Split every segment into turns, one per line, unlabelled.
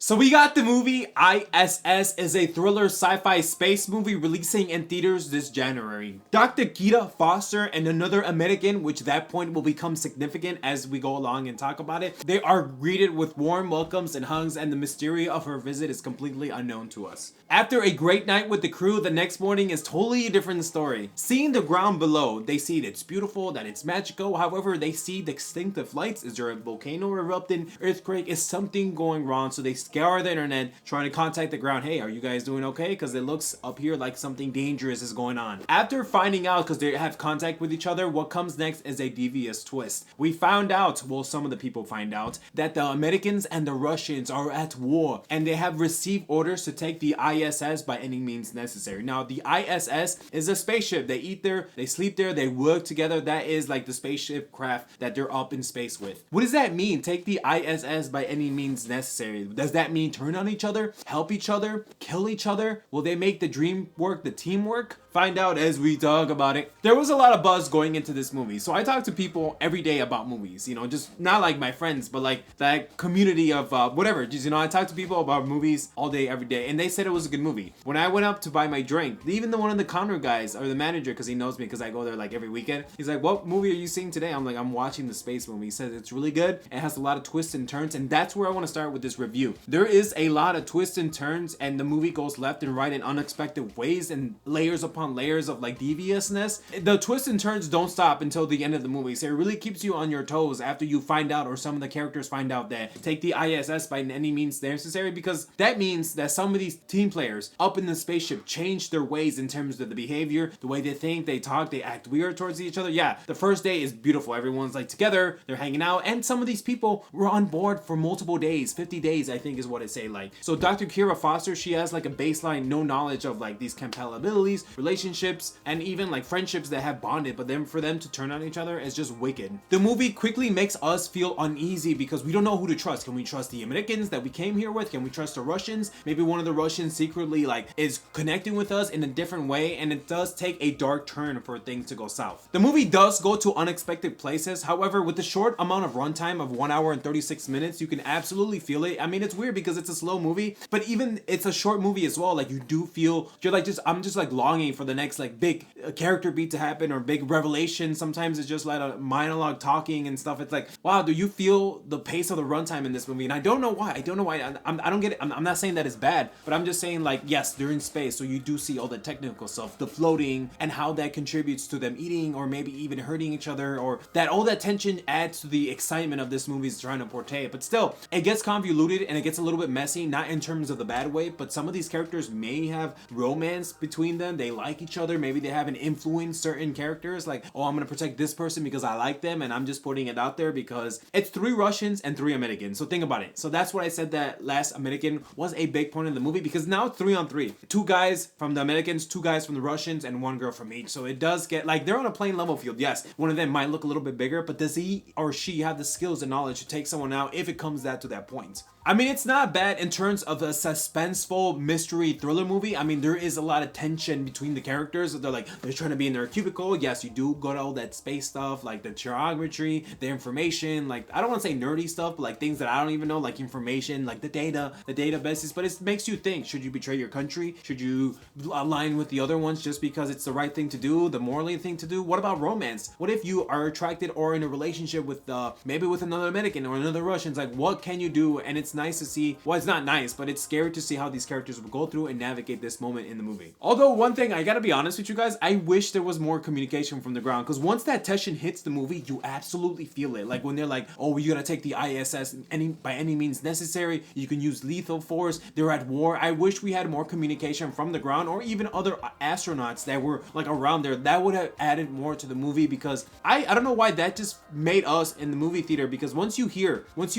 So we got the movie I.S.S. is a thriller sci-fi space movie releasing in theaters this January. Dr. Gita Foster and another American, which at that point will become significant as we go along and talk about it, they are greeted with warm welcomes and hugs, and the mystery of her visit is completely unknown to us. After a great night with the crew, the next morning is totally a different story. Seeing the ground below, they see that it's beautiful, that it's magical. However, they see the distinctive lights. Is there a volcano erupting? Earthquake? Is something going wrong? So they scour the internet trying to contact the ground. Hey, are you guys doing okay? Because it looks up here like something dangerous is going on. After finding out, because they have contact with each other, what comes next is a devious twist. We found out, well, some of the people find out, that the Americans and the Russians are at war, and they have received orders to take the I.S.S. by any means necessary. Now, the I.S.S. is a spaceship. They eat there, they sleep there, they work together. That is like the spaceship craft that they're up in space with. What does that mean? Take the I.S.S. by any means necessary. Does that mean turn on each other, help each other, kill each other? Will they make the dream work, the team work? Find out as we talk about it. There was a lot of buzz going into this movie, so I talk to people every day about movies, you know, just not like my friends, but like that community of whatever, just, you know, I talk to people about movies all day, every day, and they said it was a good movie. When I went up to buy my drink, even the one of the counter guys, or the manager, because he knows me because I go there like every weekend, he's like, what movie are you seeing today? I'm like, I'm watching the space movie. He says it's really good, it has a lot of twists and turns, and that's where I want to start with this review. There is a lot of twists and turns, and the movie goes left and right in unexpected ways, and layers upon layers of like deviousness. The twists and turns don't stop until the end of the movie, so it really keeps you on your toes after you find out, or some of the characters find out, that take the I.S.S. by any means necessary, because that means that some of these team players up in the spaceship change their ways in terms of the behavior, the way they think, they talk, they act weird towards each other. Yeah, the first day is beautiful. Everyone's like together, they're hanging out, and some of these people were on board for multiple days, 50 days I think is what it say. Like, so Dr. Kira Foster, she has like a baseline no knowledge of like these compatibilities, relationships, and even like friendships that have bonded, but then for them to turn on each other is just wicked. The movie quickly makes us feel uneasy because we don't know who to trust. Can we trust the Americans that we came here with? Can we trust the Russians? Maybe one of the Russians secretly like is connecting with us in a different way, and it does take a dark turn for things to go south. The movie does go to unexpected places. However, with the short amount of runtime of 1 hour and 36 minutes, you can absolutely feel it. I mean, it's weird because it's a slow movie, but even it's a short movie as well. Like, you do feel, you're like, I'm just like longing for the next like big character beat to happen, or big revelation. Sometimes it's just like a monologue talking and stuff. It's like, wow, do you feel the pace of the runtime in this movie? And I don't know why. I don't get it. I'm not saying that it's bad, but I'm just saying, like, yes, they're in space, so you do see all the technical stuff, the floating, and how that contributes to them eating, or maybe even hurting each other, or that all that tension adds to the excitement of this movie's trying to portray. But still, it gets convoluted and it gets a little bit messy, not in terms of the bad way, but some of these characters may have romance between them. They like each other. Maybe they haven't influenced certain characters, like, oh, I'm gonna protect this person because I like them, and I'm just putting it out there because it's 3 Russians and 3 Americans. So think about it. So that's what I said, that last American was a big point in the movie, because now it's 3 on 3. 2 guys from the Americans, 2 guys from the Russians, and 1 girl from each. So it does get like they're on a playing level field. Yes, one of them might look a little bit bigger, but does he or she have the skills and knowledge to take someone out if it comes to that point? I mean, it's not bad in terms of a suspenseful mystery thriller movie. I mean, there is a lot of tension between the characters. They're trying to be in their cubicle. Yes, you do go to all that space stuff, like the geometry, the information, like, I don't want to say nerdy stuff, but like things that I don't even know, like information, like the databases. But it makes you think, should you betray your country? Should you align with the other ones just because it's the right thing to do, the morally thing to do? What about romance? What if you are attracted or in a relationship with maybe with another American or another Russian? It's like, what can you do? And it's nice to see, well, it's not nice, but it's scary to see how these characters will go through and navigate this moment in the movie. Although, one thing, I gotta be honest with you guys, I wish there was more communication from the ground, because once that tension hits the movie, you absolutely feel it. Like when they're like, oh, you gotta take the I.S.S. by any means necessary, you can use lethal force, they're at war. I wish we had more communication from the ground, or even other astronauts that were like around there. That would have added more to the movie, because I don't know why that just made us in the movie theater, because once you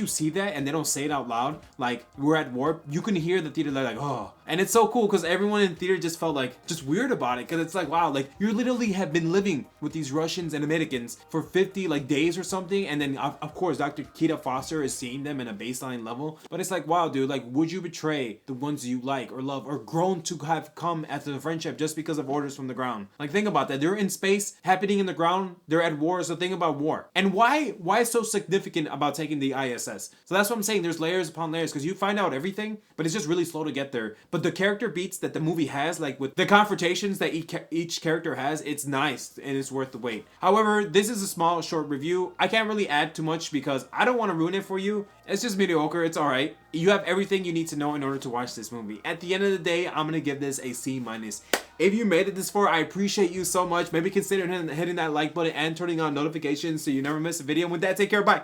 see that and they don't say it out loud, like, we're at war, you can hear the theater like, oh. And it's so cool because everyone in theater just felt like just weird about it, because it's like, wow, like, you literally have been living with these Russians and Americans for 50 like days or something, and then of course Dr. Kita Foster is seeing them in a baseline level. But it's like, wow, dude, like, would you betray the ones you like or love or grown to have come after the friendship just because of orders from the ground? Like, think about that. They're in space, happening in the ground, they're at war. So think about war, and why it's so significant about taking the I.S.S. So that's what I'm saying. There's layers upon layers because you find out everything, but it's just really slow to get there. But the character beats that the movie has, like with the confrontations that each character has, it's nice and it's worth the wait. However, this is a small, short review. I can't really add too much because I don't want to ruin it for you. It's just mediocre. It's alright. You have everything you need to know in order to watch this movie. At the end of the day, I'm going to give this a C-. If you made it this far, I appreciate you so much. Maybe consider hitting that like button and turning on notifications so you never miss a video. And with that, take care. Bye.